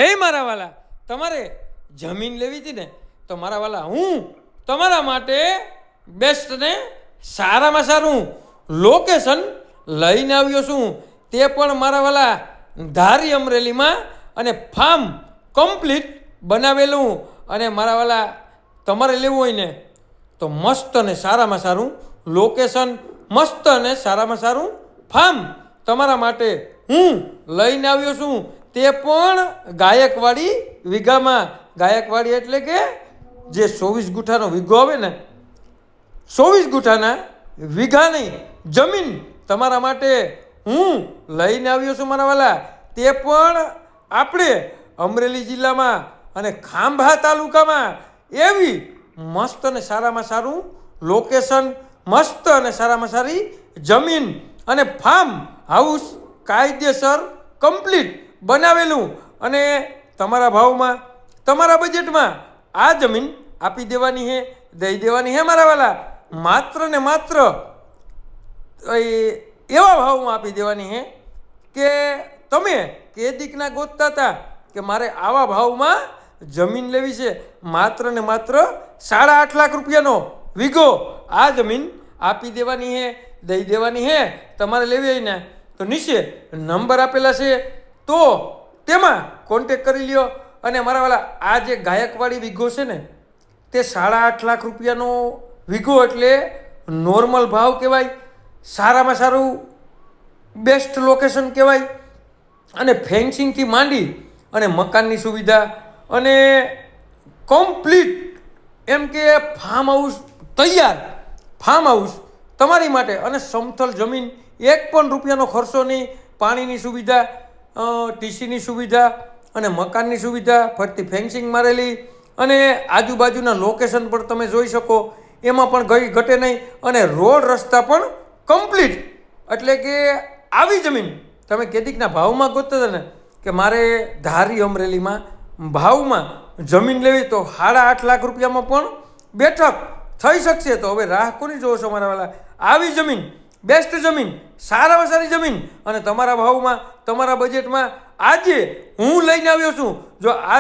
હે મારા વાલા, તમારે જમીન લેવી હતી ને તો મારા વાલા હું તમારા માટે બેસ્ટ ને સારામાં સારું લોકેશન લઈને આવ્યો છું. તે પણ મારા વાલા ધારી અમરેલીમાં અને ફાર્મ કમ્પ્લીટ બનાવેલું. અને મારા વાલા તમારે લેવું હોય ને તો મસ્ત અને સારામાં સારું લોકેશન, મસ્ત અને સારામાં સારું ફાર્મ તમારા માટે હું લઈને આવ્યો છું. તે પણ ગાયકવાડી વીઘામાં. ગાયકવાડી એટલે કે જે 24 ગુઠાનો વીઘો આવે ને, 24 ગુઠાના વીઘાની જમીન તમારા માટે હું લઈને આવ્યો છું મારા વાલા. તે પણ આપણે અમરેલી જિલ્લામાં અને ખાંભા તાલુકામાં એવી મસ્ત અને સારામાં સારું લોકેશન, મસ્ત અને સારામાં સારી જમીન અને ફાર્મ હાઉસ કાયદેસર કમ્પ્લીટ બનાવેલું. અને તમારા ભાવમાં, તમારા બજેટમાં આ જમીન આપી દેવાની છે, દઈ દેવાની છે મારા વાલા. માત્ર ને માત્ર એવા ભાવમાં આપી દેવાની છે કે તમે કેદીકના ગોતતા હતા કે મારે આવા ભાવમાં જમીન લેવી છે. માત્ર ને માત્ર 8.5 લાખ રૂપિયાનો વીઘો આ જમીન આપી દેવાની છે, દઈ દેવાની છે. તમારે લેવી હોય ને તો નીચે નંબર આપેલા છે, તો તેમાં કોન્ટેક કરી લ્યો. અને મારા વાલા આ જે ગાયકવાડી વીઘો છે ને તે 8.5 લાખ રૂપિયાનો વીઘો એટલે નોર્મલ ભાવ કહેવાય, સારામાં સારું બેસ્ટ લોકેશન કહેવાય. અને ફેન્સિંગથી માંડી અને મકાનની સુવિધા અને કમ્પ્લીટ એમ કે ફાર્મ હાઉસ તૈયાર, ફાર્મ હાઉસ તમારી માટે. અને સમથલ જમીન, એક પણ રૂપિયાનો ખર્ચો નહીં. પાણીની સુવિધા, ટીસીની સુવિધા અને મકાનની સુવિધા, ફરતી ફેન્સિંગ મારેલી અને આજુબાજુના લોકેશન પણ તમે જોઈ શકો, એમાં પણ ગઈ ઘટે નહીં. અને રોડ રસ્તા પણ કમ્પ્લીટ. એટલે કે આવી જમીન તમે કેદીકના ભાવમાં ગોતતા હતા ને કે મારે ધારી અમરેલીમાં ભાવમાં જમીન લેવી તો 8.5 લાખ રૂપિયામાં પણ બેઠક થઈ શકશે. તો હવે રાહ કોની જોવો છો મારા વાલા? આવી જમીન, બેસ્ટ જમીન, સારામાં સારી જમીન અને તમારા ભાવમાં, તમારા બજેટમાં આજે હું લઈને આવ્યો છું. જો આ